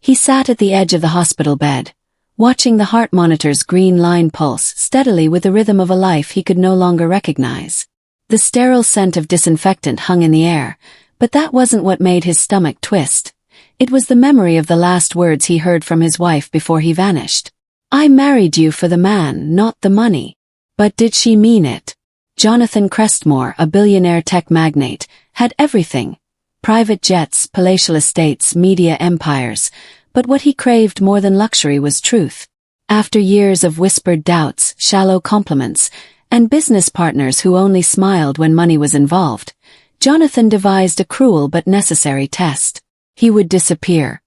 He sat at the edge of the hospital bed, watching the heart monitor's green line pulse steadily with the rhythm of a life he could no longer recognize. The sterile scent of disinfectant hung in the air, but that wasn't what made his stomach twist. It was the memory of the last words he heard from his wife before he vanished. "I married you for the man, not the money." But did she mean it? Jonathan Crestmore, a billionaire tech magnate, had everything. Private jets, palatial estates, media empires. But what he craved more than luxury was truth. After years of whispered doubts, shallow compliments, and business partners who only smiled when money was involved, Jonathan devised a cruel but necessary test. He would disappear.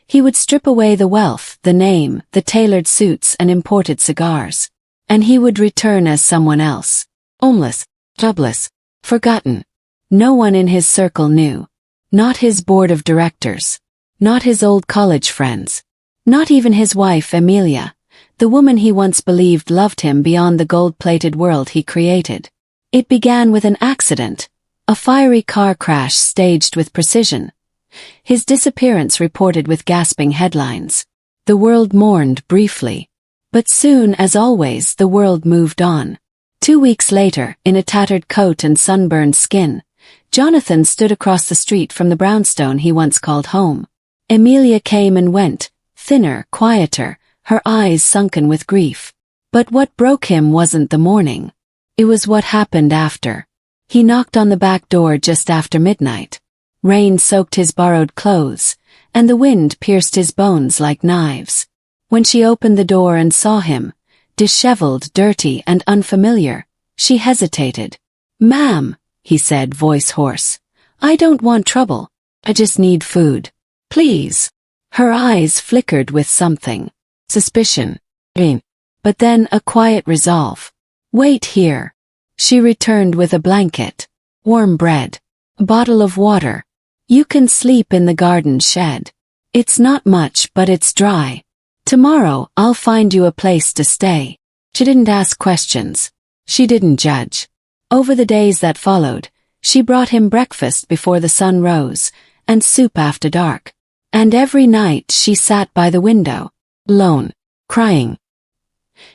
He would strip away the wealth, the name, the tailored suits and imported cigars. And he would return as someone else. Homeless, jobless, forgotten. No one in his circle knew. Not his board of directors. Not his old college friends. Not even his wife Emilia, the woman he once believed loved him beyond the gold-plated world he created. It began with an accident, a fiery car crash staged with precision. His disappearance reported with gasping headlines. The world mourned briefly. But soon, as always, the world moved on. 2 weeks later, in a tattered coat and sunburned skin, Jonathan stood across the street from the brownstone he once called home. Emilia came and went, thinner, quieter, her eyes sunken with grief. But what broke him wasn't the morning. It was what happened after. He knocked on the back door just after midnight. Rain soaked his borrowed clothes, and the wind pierced his bones like knives. When she opened the door and saw him, disheveled, dirty, and unfamiliar, she hesitated. "Ma'am," he said, voice hoarse, "I don't want trouble. I just need food. Please." Her eyes flickered with something. Suspicion. But then a quiet resolve. "Wait here." She returned with a blanket, warm bread, a bottle of water. "You can sleep in the garden shed. It's not much, but it's dry. Tomorrow, I'll find you a place to stay." She didn't ask questions. She didn't judge. Over the days that followed, she brought him breakfast before the sun rose, and soup after dark. And every night she sat by the window, alone, crying.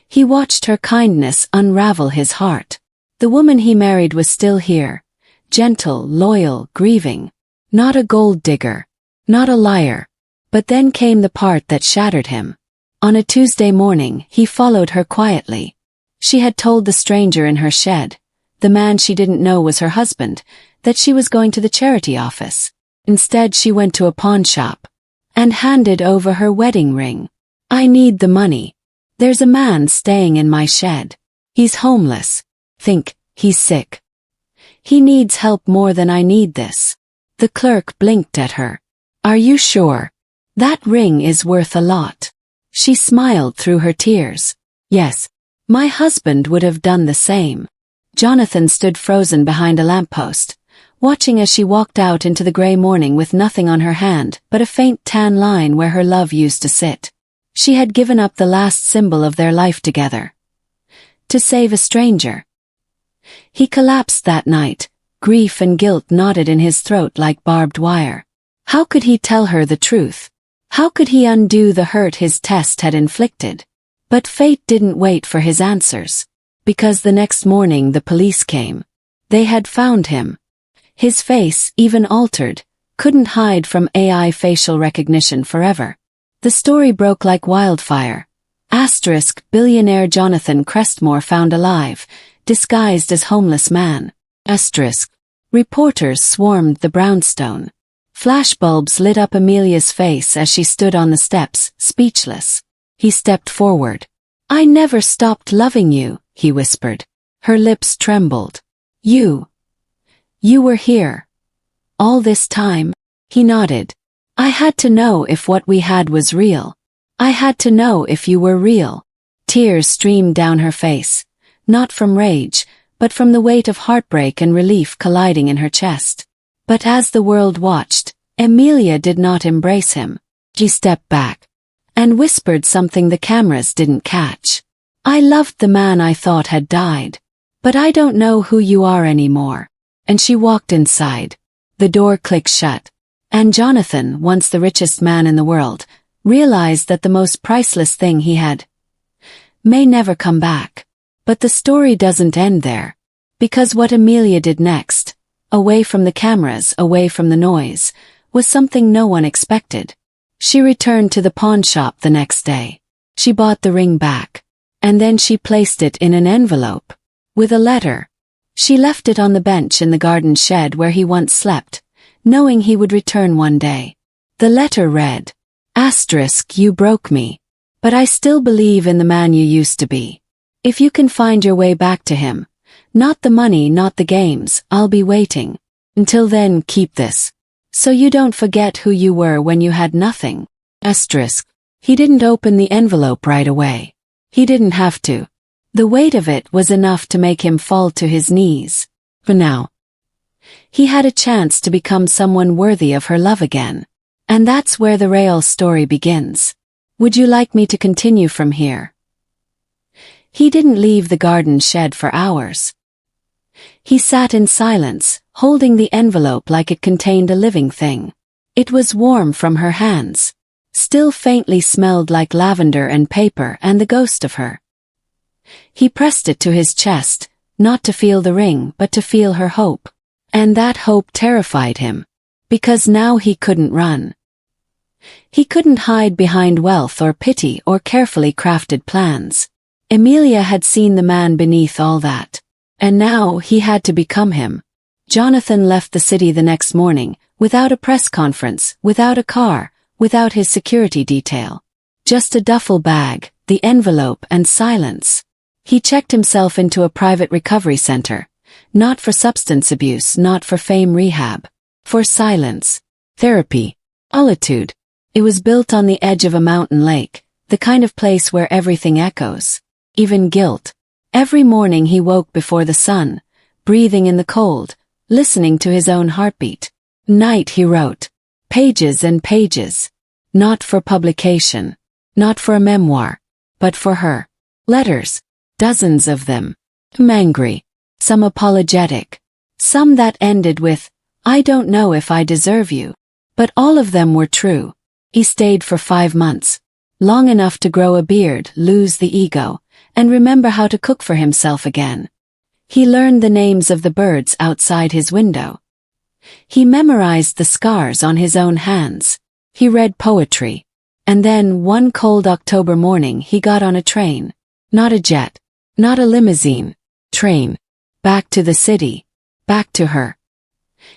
He watched her kindness unravel his heart. The woman he married was still here, gentle, loyal, grieving. Not a gold digger, not a liar. But then came the part that shattered him. On a Tuesday morning, he followed her quietly. She had told the stranger in her shed, the man she didn't know was her husband, that she was going to the charity office. Instead, she went to a pawn shop and handed over her wedding ring. "I need the money. There's a man staying in my shed. He's homeless. Think, he's sick. He needs help more than I need this." The clerk blinked at her. "Are you sure? That ring is worth a lot." She smiled through her tears. "Yes, my husband would have done the same." Jonathan stood frozen behind a lamppost, watching as she walked out into the gray morning with nothing on her hand but a faint tan line where her love used to sit. She had given up the last symbol of their life together. To save a stranger. He collapsed that night, grief and guilt knotted in his throat like barbed wire. How could he tell her the truth? How could he undo the hurt his test had inflicted? But fate didn't wait for his answers. Because the next morning the police came. They had found him. His face, even altered, couldn't hide from AI facial recognition forever. The story broke like wildfire. Billionaire Jonathan Crestmore found alive, disguised as homeless man. Reporters swarmed the brownstone. Flashbulbs lit up Emilia's face as she stood on the steps, speechless. He stepped forward. "I never stopped loving you," he whispered. Her lips trembled. You were here. All this time?" He nodded. "I had to know if what we had was real. I had to know if you were real." Tears streamed down her face, not from rage, but from the weight of heartbreak and relief colliding in her chest. But as the world watched, Emilia did not embrace him. She stepped back and whispered something the cameras didn't catch. "I loved the man I thought had died. But I don't know who you are anymore." And she walked inside. The door clicked shut. And Jonathan, once the richest man in the world, realized that the most priceless thing he had may never come back. But the story doesn't end there. Because what Emilia did next, away from the cameras, away from the noise, was something no one expected. She returned to the pawn shop the next day. She bought the ring back. And then she placed it in an envelope. With a letter. She left it on the bench in the garden shed where he once slept, knowing he would return one day. The letter read, *, you broke me. But I still believe in the man you used to be. If you can find your way back to him, not the money, not the games, I'll be waiting. Until then, keep this. So you don't forget who you were when you had nothing. *. He didn't open the envelope right away. He didn't have to. The weight of it was enough to make him fall to his knees. For now, he had a chance to become someone worthy of her love again. And that's where the real story begins. Would you like me to continue from here? He didn't leave the garden shed for hours. He sat in silence, holding the envelope like it contained a living thing. It was warm from her hands. Still faintly smelled like lavender and paper and the ghost of her. He pressed it to his chest, not to feel the ring but to feel her hope. And that hope terrified him. Because now he couldn't run. He couldn't hide behind wealth or pity or carefully crafted plans. Emilia had seen the man beneath all that. And now he had to become him. Jonathan left the city the next morning, without a press conference, without a car, without his security detail. Just a duffel bag, the envelope, and silence. He checked himself into a private recovery center. Not for substance abuse, not for fame rehab. For silence. Therapy. Solitude. It was built on the edge of a mountain lake, the kind of place where everything echoes. Even guilt. Every morning he woke before the sun, breathing in the cold, listening to his own heartbeat. Night he wrote. Pages and pages. Not for publication. Not for a memoir. But for her. Letters. Dozens of them. Some angry. Some apologetic. Some that ended with, I don't know if I deserve you. But all of them were true. He stayed for 5 months. Long enough to grow a beard, lose the ego, and remember how to cook for himself again. He learned the names of the birds outside his window. He memorized the scars on his own hands. He read poetry. And then, one cold October morning, he got on a train. Not a jet. Not a limousine. Train. Back to the city. Back to her.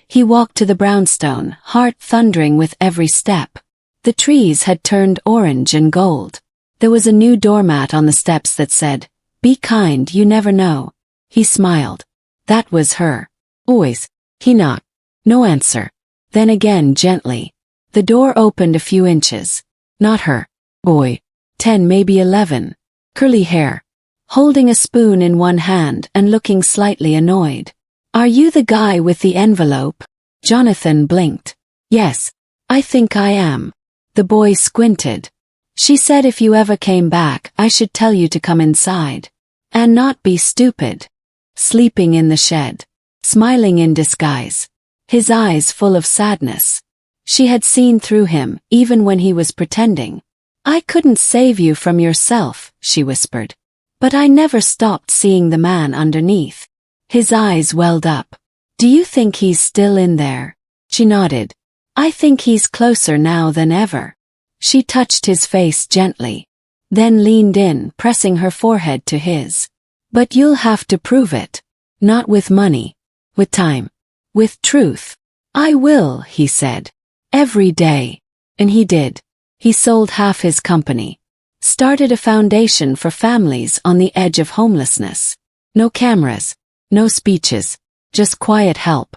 He walked to the brownstone, heart thundering with every step. The trees had turned orange and gold. There was a new doormat on the steps that said, Be kind, you never know. He smiled. That was her. Always. He knocked. No answer. Then again gently. The door opened a few inches. Not her. Boy. 10, maybe 11. Curly hair. Holding a spoon in one hand and looking slightly annoyed. Are you the guy with the envelope? Jonathan blinked. Yes. I think I am. The boy squinted. She said if you ever came back, I should tell you to come inside. And not be stupid. Sleeping in the shed. Smiling in disguise. His eyes full of sadness. She had seen through him, even when he was pretending. I couldn't save you from yourself, she whispered. But I never stopped seeing the man underneath. His eyes welled up. Do you think he's still in there? She nodded. I think he's closer now than ever. She touched his face gently. Then leaned in, pressing her forehead to his. But you'll have to prove it. Not with money. With time. With truth. I will, he said. Every day. And he did. He sold half his company. Started a foundation for families on the edge of homelessness. No cameras. No speeches. Just quiet help.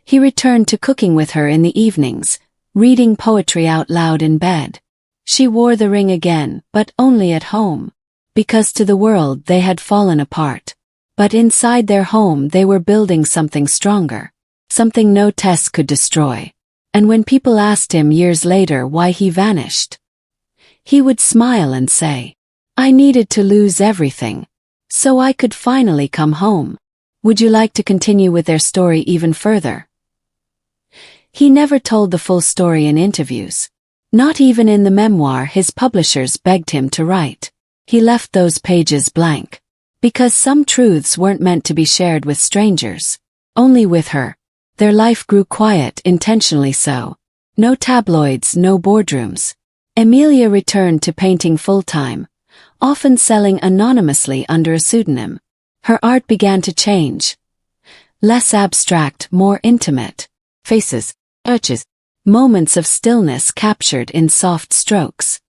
He returned to cooking with her in the evenings, reading poetry out loud in bed. She wore the ring again, but only at home. Because to the world they had fallen apart. But inside their home they were building something stronger. Something no test could destroy. And when people asked him years later why he vanished, he would smile and say, I needed to lose everything. So I could finally come home. Would you like to continue with their story even further? He never told the full story in interviews. Not even in the memoir his publishers begged him to write. He left those pages blank. Because some truths weren't meant to be shared with strangers. Only with her. Their life grew quiet, intentionally so. No tabloids, no boardrooms. Emilia returned to painting full-time, often selling anonymously under a pseudonym. Her art began to change. Less abstract, more intimate. Faces, arches, moments of stillness captured in soft strokes.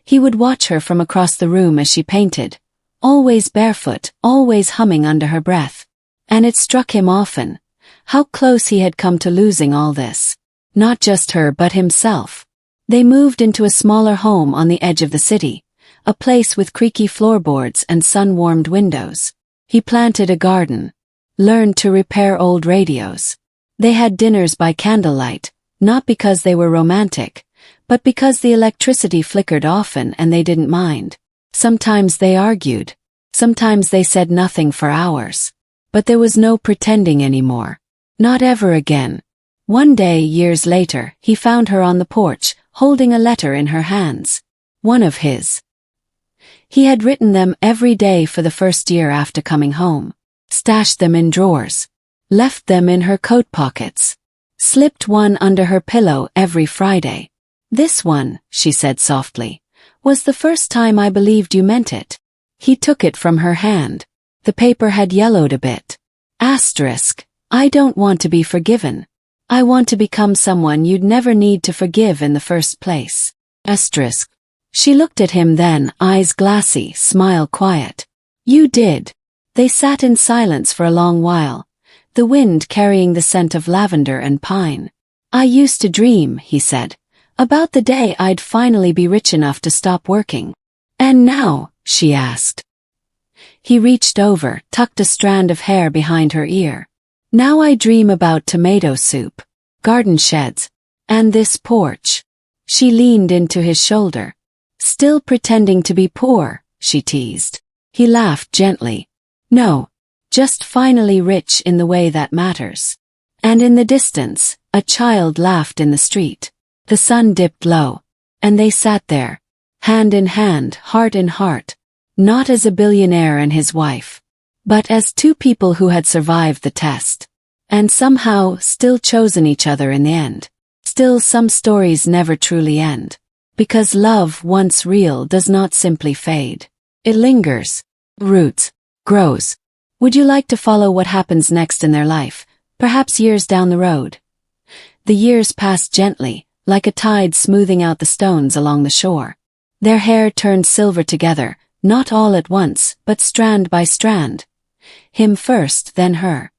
He would watch her from across the room as she painted, always barefoot, always humming under her breath. And it struck him often, how close he had come to losing all this. Not just her but himself. They moved into a smaller home on the edge of the city, a place with creaky floorboards and sun-warmed windows. He planted a garden, learned to repair old radios. They had dinners by candlelight, not because they were romantic, but because the electricity flickered often and they didn't mind. Sometimes they argued. Sometimes they said nothing for hours. But there was no pretending anymore. Not ever again. One day, years later, he found her on the porch, holding a letter in her hands. One of his. He had written them every day for the first year after coming home. Stashed them in drawers. Left them in her coat pockets. Slipped one under her pillow every Friday. "This one," she said softly, "was the first time I believed you meant it." He took it from her hand. The paper had yellowed a bit. Asterisk. "I don't want to be forgiven. I want to become someone you'd never need to forgive in the first place." Asterisk. She looked at him then, eyes glassy, smile quiet. "You did." They sat in silence for a long while, the wind carrying the scent of lavender and pine. "I used to dream," he said, "about the day I'd finally be rich enough to stop working." "And now?" she asked. He reached over, tucked a strand of hair behind her ear. "Now I dream about tomato soup, garden sheds, and this porch." She leaned into his shoulder. "Still pretending to be poor," she teased. He laughed gently. "No, just finally rich in the way that matters." And in the distance, a child laughed in the street. The sun dipped low, and they sat there, hand in hand, heart in heart, not as a billionaire and his wife, but as two people who had survived the test, and somehow still chosen each other in the end. Still, some stories never truly end, because love, once real, does not simply fade. It lingers, roots, grows. Would you like to follow what happens next in their life, perhaps years down the road? The years passed gently, like a tide smoothing out the stones along the shore. Their hair turned silver together, not all at once, but strand by strand. Him first, then her.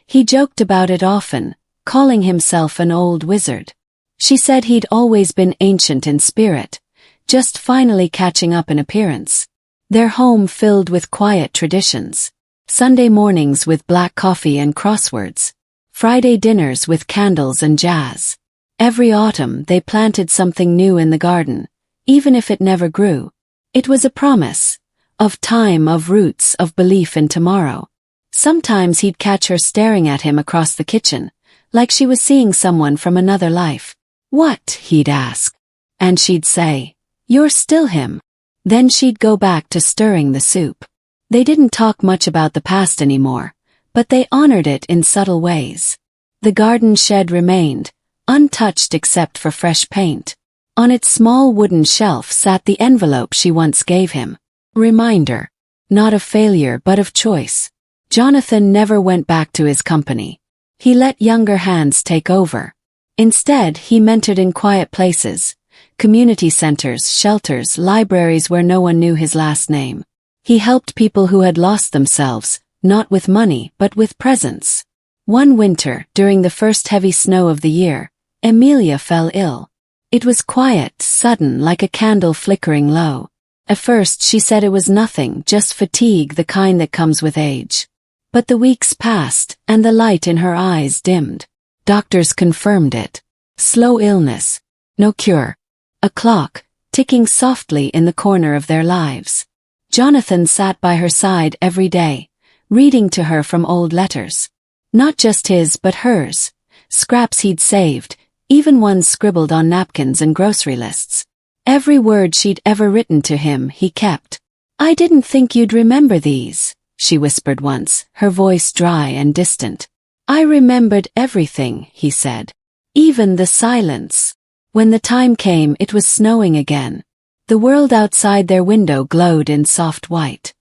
He joked about it often, calling himself an old wizard. She said he'd always been ancient in spirit, just finally catching up in appearance. Their home filled with quiet traditions. Sunday mornings with black coffee and crosswords. Friday dinners with candles and jazz. Every autumn they planted something new in the garden, even if it never grew. It was a promise. Of time, of roots, of belief in tomorrow. Sometimes he'd catch her staring at him across the kitchen, like she was seeing someone from another life. "What?" he'd ask. And she'd say, "You're still him." Then she'd go back to stirring the soup. They didn't talk much about the past anymore, but they honored it in subtle ways. The garden shed remained, untouched except for fresh paint. On its small wooden shelf sat the envelope she once gave him. Reminder. Not of failure but of choice. Jonathan never went back to his company. He let younger hands take over. Instead, he mentored in quiet places, community centers, shelters, libraries where no one knew his last name. He helped people who had lost themselves, not with money but with presence. One winter, during the first heavy snow of the year, Emilia fell ill. It was quiet, sudden, like a candle flickering low. At first she said it was nothing, just fatigue, the kind that comes with age. But the weeks passed, and the light in her eyes dimmed. Doctors confirmed it. Slow illness. No cure. A clock, ticking softly in the corner of their lives. Jonathan sat by her side every day, reading to her from old letters. Not just his but hers. scraps he'd saved, even ones scribbled on napkins and grocery lists. Every word she'd ever written to him, he kept. "I didn't think you'd remember these," she whispered once, her voice dry and distant. "I remembered everything," he said. "Even the silence." When the time came, it was snowing again. The world outside their window glowed in soft white.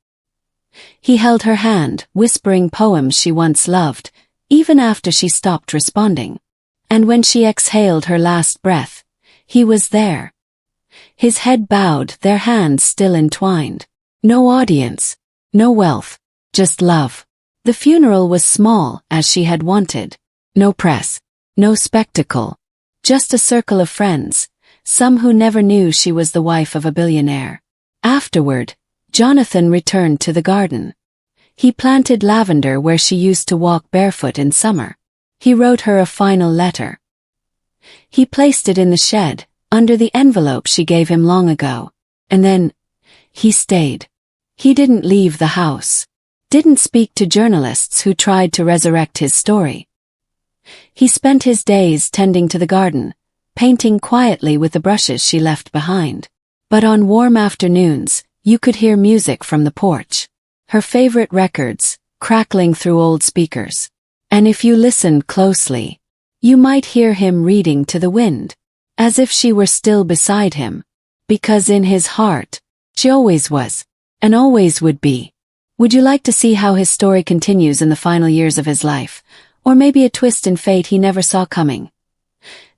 He held her hand, whispering poems she once loved, even after she stopped responding. And when she exhaled her last breath, he was there. His head bowed, their hands still entwined. No audience, no wealth, just love. The funeral was small, as she had wanted. No press, no spectacle. Just a circle of friends, some who never knew she was the wife of a billionaire. Afterward, Jonathan returned to the garden. He planted lavender where she used to walk barefoot in summer. He wrote her a final letter. He placed it in the shed, under the envelope she gave him long ago. And then, he stayed. He didn't leave the house. Didn't speak to journalists who tried to resurrect his story. He spent his days tending to the garden, painting quietly with the brushes she left behind. But on warm afternoons, you could hear music from the porch. Her favorite records, crackling through old speakers. And if you listened closely, you might hear him reading to the wind, as if she were still beside him. Because in his heart, she always was, and always would be. Would you like to see how his story continues in the final years of his life, or maybe a twist in fate he never saw coming?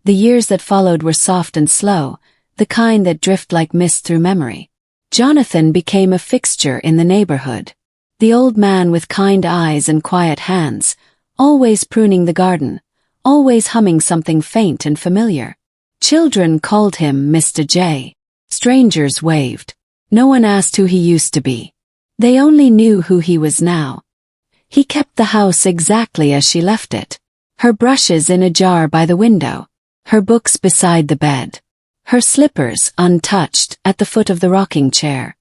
The years that followed were soft and slow, the kind that drift like mist through memory. Jonathan became a fixture in the neighborhood. The old man with kind eyes and quiet hands, always pruning the garden, always humming something faint and familiar. Children called him Mr. J. Strangers waved. No one asked who he used to be. They only knew who he was now. He kept the house exactly as she left it. Her brushes in a jar by the window. Her books beside the bed. Her slippers untouched at the foot of the rocking chair.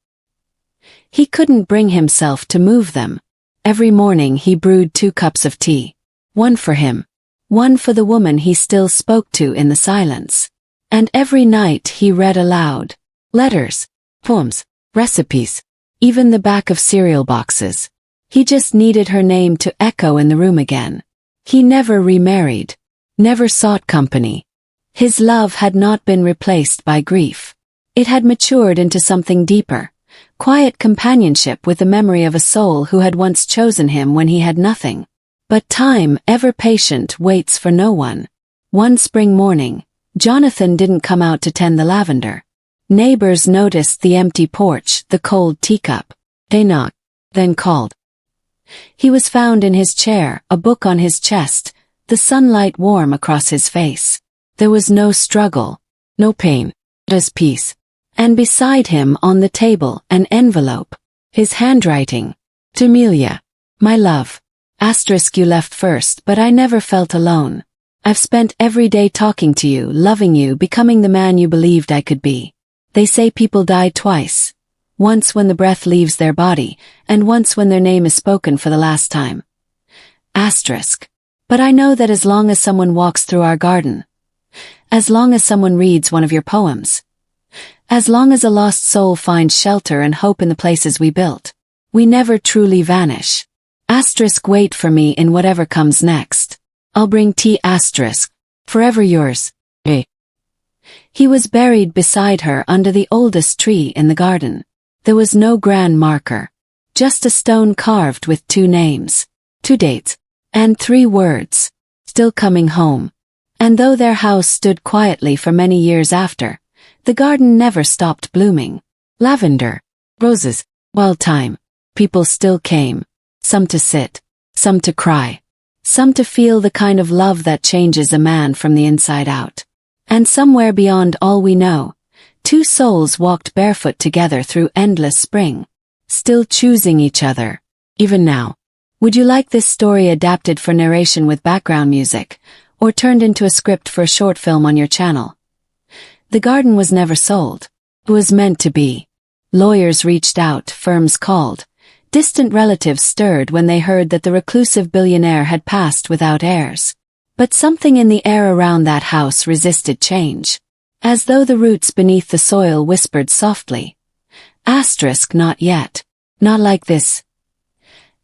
He couldn't bring himself to move them. Every morning he brewed 2 cups of tea. One for him. One for the woman he still spoke to in the silence. And every night he read aloud. Letters, poems, recipes, even the back of cereal boxes. He just needed her name to echo in the room again. He never remarried. Never sought company. His love had not been replaced by grief. It had matured into something deeper. Quiet companionship with the memory of a soul who had once chosen him when he had nothing. But time, ever patient, waits for no one. One spring morning, Jonathan didn't come out to tend the lavender. Neighbors noticed the empty porch, the cold teacup. They knocked, then called. He was found in his chair, a book on his chest, the sunlight warm across his face. There was no struggle, no pain, just peace. And beside him on the table, an envelope. His handwriting. To Emilia. My love. You left first, but I never felt alone. I've spent every day talking to you, loving you, becoming the man you believed I could be. They say people die twice. Once when the breath leaves their body, and once when their name is spoken for the last time. But I know that as long as someone walks through our garden, as long as someone reads one of your poems, as long as a lost soul finds shelter and hope in the places we built, we never truly vanish. Wait for me in whatever comes next. I'll bring tea. Forever yours, A. He was buried beside her under the oldest tree in the garden. There was no grand marker. Just a stone carved with 2 names, 2 dates, and 3 words. Still coming home. And though their house stood quietly for many years after, the garden never stopped blooming. Lavender, roses, wild thyme. People still came. Some to sit, some to cry, some to feel the kind of love that changes a man from the inside out. And somewhere beyond all we know, 2 souls walked barefoot together through endless spring, still choosing each other, even now. Would you like this story adapted for narration with background music, or turned into a script for a short film on your channel? The garden was never sold. It was meant to be. Lawyers reached out, firms called. Distant relatives stirred when they heard that the reclusive billionaire had passed without heirs. But something in the air around that house resisted change. As though the roots beneath the soil whispered softly. Asterisk, not yet. Not like this.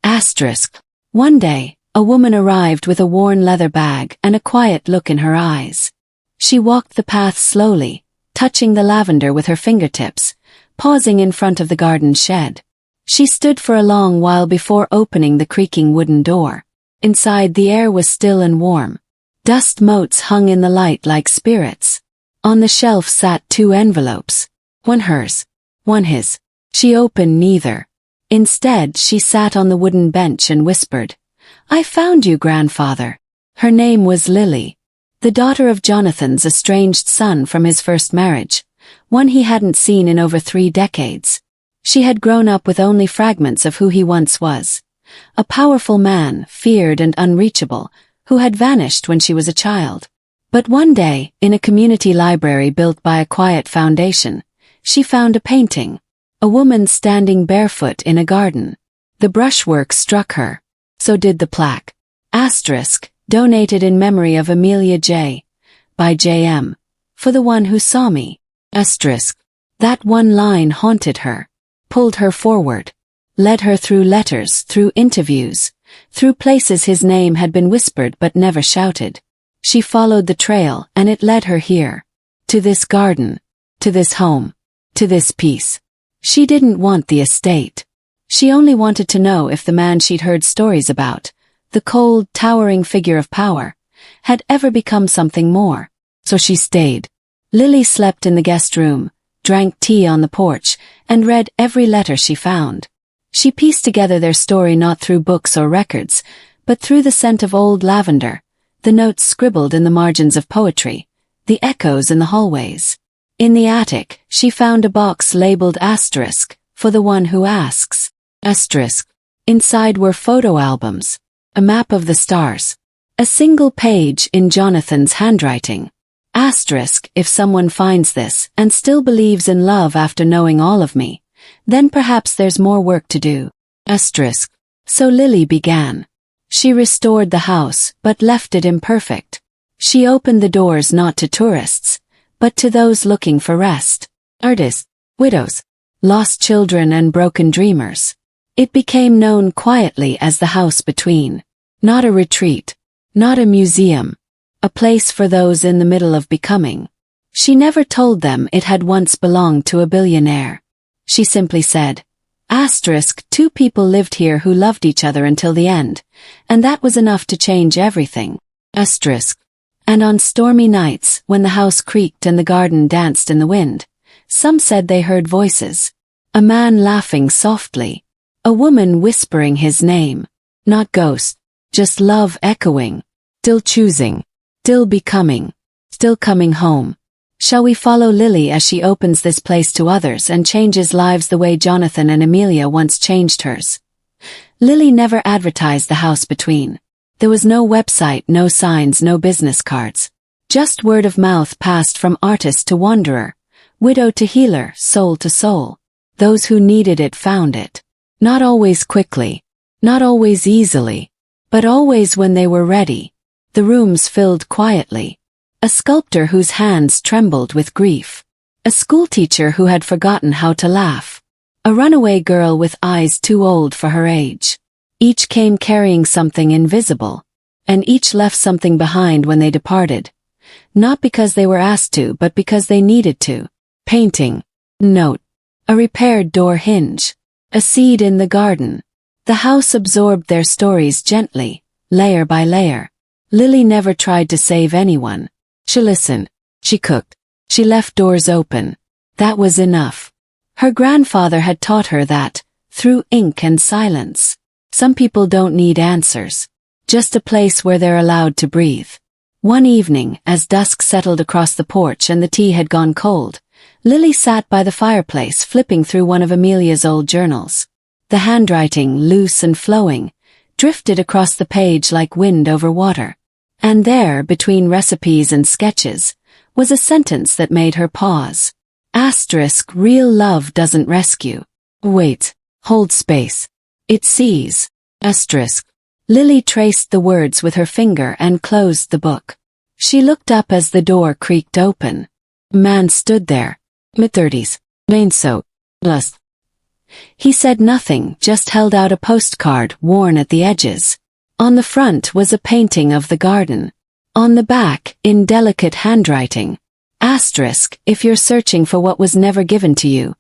Asterisk. One day, a woman arrived with a worn leather bag and a quiet look in her eyes. She walked the path slowly, touching the lavender with her fingertips, pausing in front of the garden shed. She stood for a long while before opening the creaking wooden door. Inside, the air was still and warm. Dust motes hung in the light like spirits. On the shelf sat 2 envelopes. One hers, one his. She opened neither. Instead, she sat on the wooden bench and whispered, "I found you, grandfather." Her name was Lily, the daughter of Jonathan's estranged son from his first marriage, one he hadn't seen in over 3 decades. She had grown up with only fragments of who he once was. A powerful man, feared and unreachable, who had vanished when she was a child. But one day, in a community library built by a quiet foundation, she found a painting. A woman standing barefoot in a garden. The brushwork struck her. So did the plaque. Asterisk, donated in memory of Emilia J. by J.M. For the one who saw me. Asterisk. That one line haunted her. Pulled her forward. Led her through letters, through interviews, through places his name had been whispered but never shouted. She followed the trail, and it led her here. To this garden. To this home. To this peace. She didn't want the estate. She only wanted to know if the man she'd heard stories about, the cold, towering figure of power, had ever become something more. So she stayed. Lily slept in the guest room, drank tea on the porch, and read every letter she found. She pieced together their story not through books or records, but through the scent of old lavender, the notes scribbled in the margins of poetry, the echoes in the hallways. In the attic, she found a box labeled asterisk, for the one who asks. Asterisk. Inside were photo albums, a map of the stars, a single page in Jonathan's handwriting. Asterisk, if someone finds this and still believes in love after knowing all of me, then perhaps there's more work to do. Asterisk. So Lily began. She restored the house, but left it imperfect. She opened the doors not to tourists, but to those looking for rest. Artists, widows, lost children and broken dreamers. It became known quietly as the house between. Not a retreat. Not a museum. A place for those in the middle of becoming. She never told them it had once belonged to a billionaire. She simply said, asterisk, 2 people lived here who loved each other until the end, and that was enough to change everything. Asterisk. And on stormy nights, when the house creaked and the garden danced in the wind, some said they heard voices. A man laughing softly. A woman whispering his name. Not ghost, just love echoing. Still choosing. Still becoming. Still coming home. Shall we follow Lily as she opens this place to others and changes lives the way Jonathan and Emilia once changed hers? Lily never advertised the house between. There was no website, no signs, no business cards. Just word of mouth passed from artist to wanderer, widow to healer, soul to soul. Those who needed it found it. Not always quickly. Not always easily. But always when they were ready. The rooms filled quietly. A sculptor whose hands trembled with grief. A schoolteacher who had forgotten how to laugh. A runaway girl with eyes too old for her age. Each came carrying something invisible. And each left something behind when they departed. Not because they were asked to, but because they needed to. Painting. Note. A repaired door hinge. A seed in the garden. The house absorbed their stories gently, layer by layer. Lily never tried to save anyone. She listened. She cooked. She left doors open. That was enough. Her grandfather had taught her that, through ink and silence. Some people don't need answers. Just a place where they're allowed to breathe. One evening, as dusk settled across the porch and the tea had gone cold, Lily sat by the fireplace flipping through one of Emilia's old journals. The handwriting, loose and flowing, drifted across the page like wind over water. And there, between recipes and sketches, was a sentence that made her pause. Asterisk, real love doesn't rescue. Wait. Hold space. It sees. Asterisk. Lily traced the words with her finger and closed the book. She looked up as the door creaked open. A man stood there. Mid-30s. So. Plus. He said nothing, just held out a postcard worn at the edges. On the front was a painting of the garden. On the back, in delicate handwriting. Asterisk, if you're searching for what was never given to you,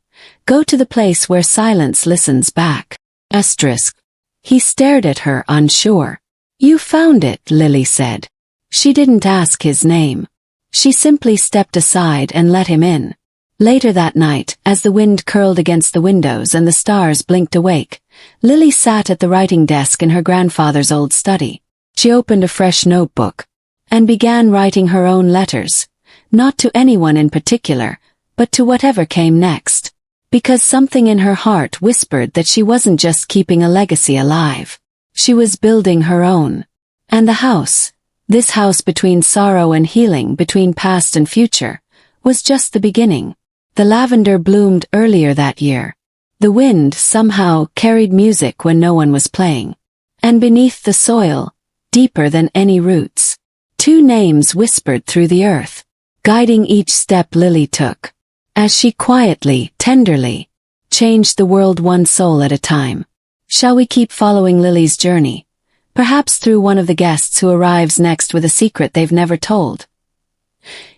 go to the place where silence listens back. Asterisk. He stared at her, unsure. You found it, Lily said. She didn't ask his name. She simply stepped aside and let him in. Later that night, as the wind curled against the windows and the stars blinked awake, Lily sat at the writing desk in her grandfather's old study. She opened a fresh notebook and began writing her own letters, not to anyone in particular, but to whatever came next. Because something in her heart whispered that she wasn't just keeping a legacy alive. She was building her own. And the house, this house between sorrow and healing, between past and future, was just the beginning. The lavender bloomed earlier that year. The wind somehow carried music when no one was playing. And beneath the soil, deeper than any roots, two names whispered through the earth, guiding each step Lily took. As she quietly, tenderly, changed the world one soul at a time. Shall we keep following Lily's journey? Perhaps through one of the guests who arrives next with a secret they've never told.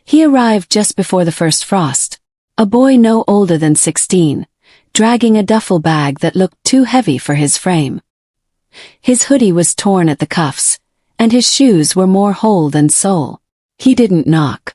He arrived just before the first frost. A boy no older than 16, dragging a duffel bag that looked too heavy for his frame. His hoodie was torn at the cuffs, and his shoes were more whole than sole. He didn't knock.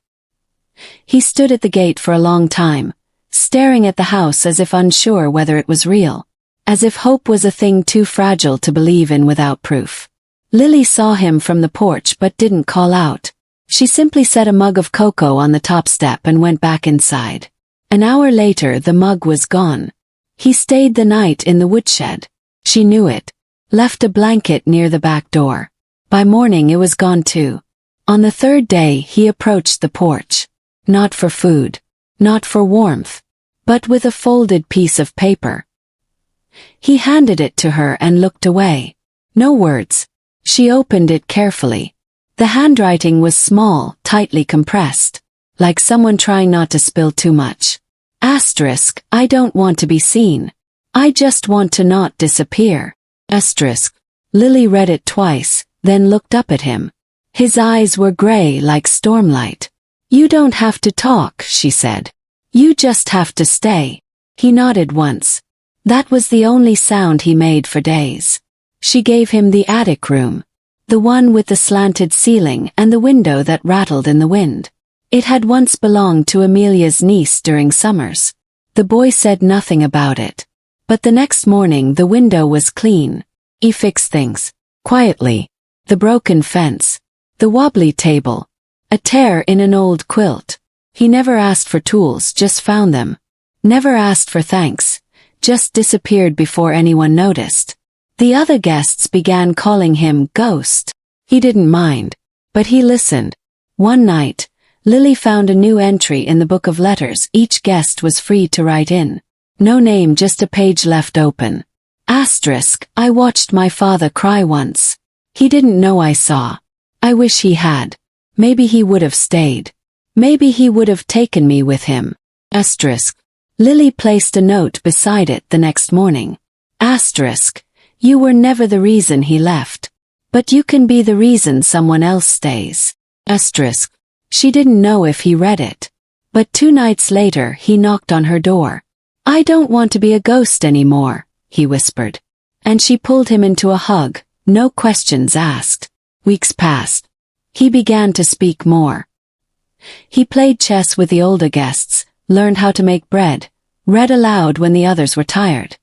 He stood at the gate for a long time, staring at the house as if unsure whether it was real, as if hope was a thing too fragile to believe in without proof. Lily saw him from the porch but didn't call out. She simply set a mug of cocoa on the top step and went back inside. An hour later the mug was gone. He stayed the night in the woodshed. She knew it. Left a blanket near the back door. By morning it was gone too. On the third day he approached the porch. Not for food, not for warmth, but with a folded piece of paper. He handed it to her and looked away. No words. She opened it carefully. The handwriting was small, tightly compressed, like someone trying not to spill too much. Asterisk, I don't want to be seen. I just want to not disappear. Asterisk. Lily read it twice, then looked up at him. His eyes were gray like stormlight. You don't have to talk, she said. You just have to stay. He nodded once. That was the only sound he made for days. She gave him the attic room. The one with the slanted ceiling and the window that rattled in the wind. It had once belonged to Emilia's niece during summers. The boy said nothing about it. But the next morning the window was clean. He fixed things. Quietly. The broken fence. The wobbly table. A tear in an old quilt. He never asked for tools, just found them. Never asked for thanks. Just disappeared before anyone noticed. The other guests began calling him Ghost. He didn't mind. But he listened. One night, Lily found a new entry in the book of letters each guest was free to write in. No name, just a page left open. Asterisk, I watched my father cry once. He didn't know I saw. I wish he had. Maybe he would have stayed. Maybe he would have taken me with him. Asterisk. Lily placed a note beside it the next morning. Asterisk. You were never the reason he left. But you can be the reason someone else stays. Asterisk. She didn't know if he read it. But 2 nights later he knocked on her door. I don't want to be a ghost anymore, he whispered. And she pulled him into a hug, no questions asked. Weeks passed. He began to speak more. He played chess with the older guests, learned how to make bread, read aloud when the others were tired.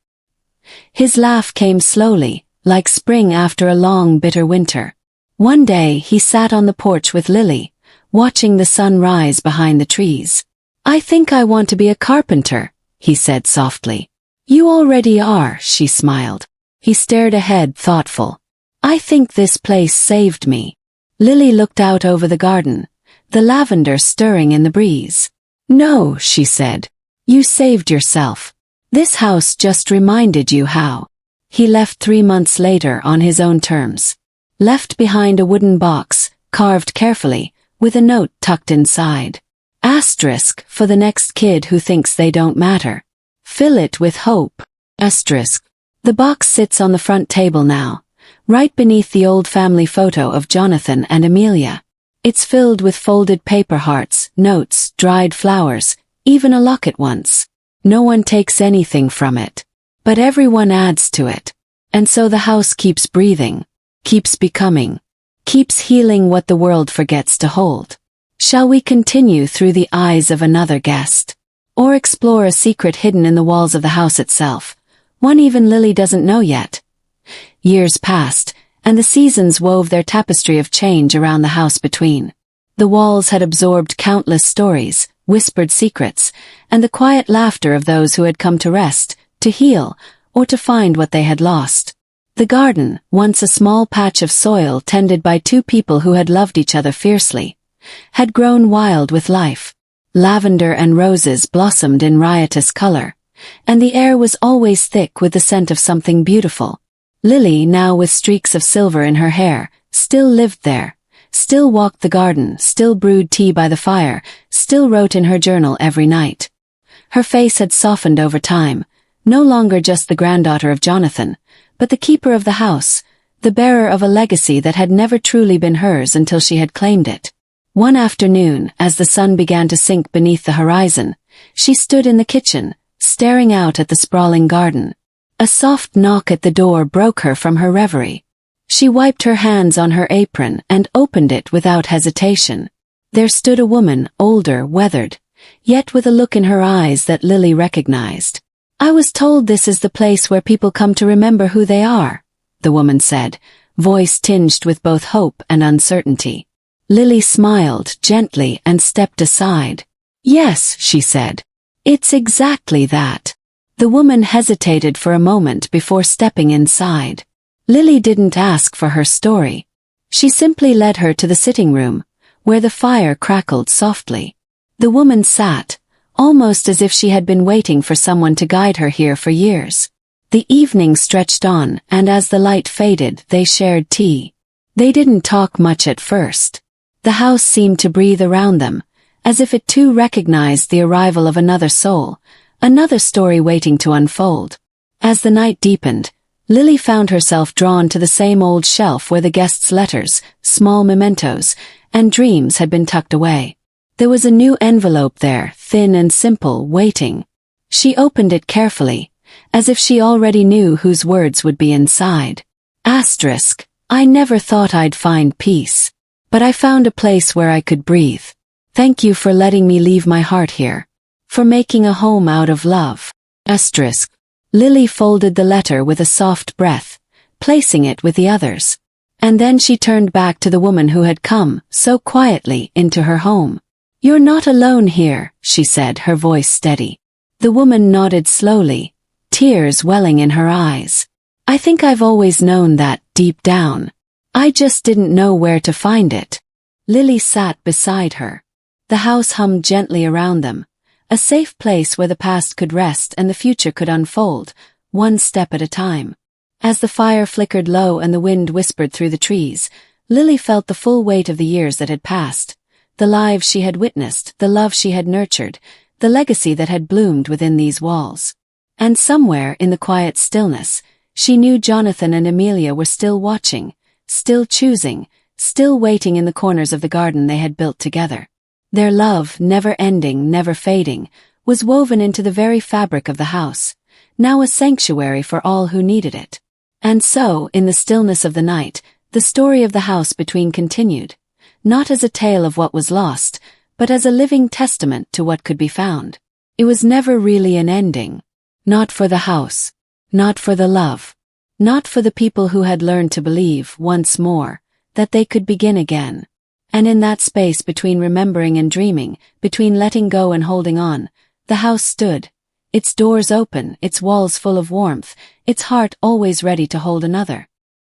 His laugh came slowly, like spring after a long bitter winter. One day he sat on the porch with Lily, watching the sun rise behind the trees. I think I want to be a carpenter, he said softly. You already are, she smiled. He stared ahead, thoughtful. I think this place saved me. Lily looked out over the garden, the lavender stirring in the breeze. No, she said. You saved yourself. This house just reminded you how. He left 3 months later on his own terms. Left behind a wooden box, carved carefully, with a note tucked inside. Asterisk, for the next kid who thinks they don't matter. Fill it with hope. Asterisk. The box sits on the front table now, right beneath the old family photo of Jonathan and Emilia. It's filled with folded paper hearts, notes, dried flowers, even a locket once. No one takes anything from it. But everyone adds to it. And so the house keeps breathing, keeps becoming, keeps healing what the world forgets to hold. Shall we continue through the eyes of another guest? Or explore a secret hidden in the walls of the house itself, one even Lily doesn't know yet? Years passed, and the seasons wove their tapestry of change around the house between. The walls had absorbed countless stories, whispered secrets, and the quiet laughter of those who had come to rest, to heal, or to find what they had lost. The garden, once a small patch of soil tended by two people who had loved each other fiercely, had grown wild with life. Lavender and roses blossomed in riotous color, and the air was always thick with the scent of something beautiful. Lily, now with streaks of silver in her hair, still lived there, still walked the garden, still brewed tea by the fire, still wrote in her journal every night. Her face had softened over time, no longer just the granddaughter of Jonathan, but the keeper of the house, the bearer of a legacy that had never truly been hers until she had claimed it. One afternoon, as the sun began to sink beneath the horizon, she stood in the kitchen, staring out at the sprawling garden. A soft knock at the door broke her from her reverie. She wiped her hands on her apron and opened it without hesitation. There stood a woman, older, weathered, yet with a look in her eyes that Lily recognized. "I was told this is the place where people come to remember who they are," the woman said, voice tinged with both hope and uncertainty. Lily smiled gently and stepped aside. "Yes," she said. "It's exactly that." The woman hesitated for a moment before stepping inside. Lily didn't ask for her story. She simply led her to the sitting room, where the fire crackled softly. The woman sat, almost as if she had been waiting for someone to guide her here for years. The evening stretched on, and as the light faded, they shared tea. They didn't talk much at first. The house seemed to breathe around them, as if it too recognized the arrival of another soul, another story waiting to unfold. As the night deepened, Lily found herself drawn to the same old shelf where the guests' letters, small mementos, and dreams had been tucked away. There was a new envelope there, thin and simple, waiting. She opened it carefully, as if she already knew whose words would be inside. Asterisk, "I never thought I'd find peace. But I found a place where I could breathe. Thank you for letting me leave my heart here. For making a home out of love." Asterisk. Lily folded the letter with a soft breath, placing it with the others. And then she turned back to the woman who had come, so quietly, into her home. "You're not alone here," she said, her voice steady. The woman nodded slowly, tears welling in her eyes. "I think I've always known that, deep down. I just didn't know where to find it." Lily sat beside her. The house hummed gently around them, a safe place where the past could rest and the future could unfold, one step at a time. As the fire flickered low and the wind whispered through the trees, Lily felt the full weight of the years that had passed, the lives she had witnessed, the love she had nurtured, the legacy that had bloomed within these walls. And somewhere in the quiet stillness, she knew Jonathan and Emilia were still watching, still choosing, still waiting in the corners of the garden they had built together. Their love, never ending, never fading, was woven into the very fabric of the house, now a sanctuary for all who needed it. And so, in the stillness of the night, the story of the house between continued, not as a tale of what was lost, but as a living testament to what could be found. It was never really an ending. Not for the house. Not for the love. Not for the people who had learned to believe, once more, that they could begin again. And in that space between remembering and dreaming, between letting go and holding on, the house stood, its doors open, its walls full of warmth, its heart always ready to hold another.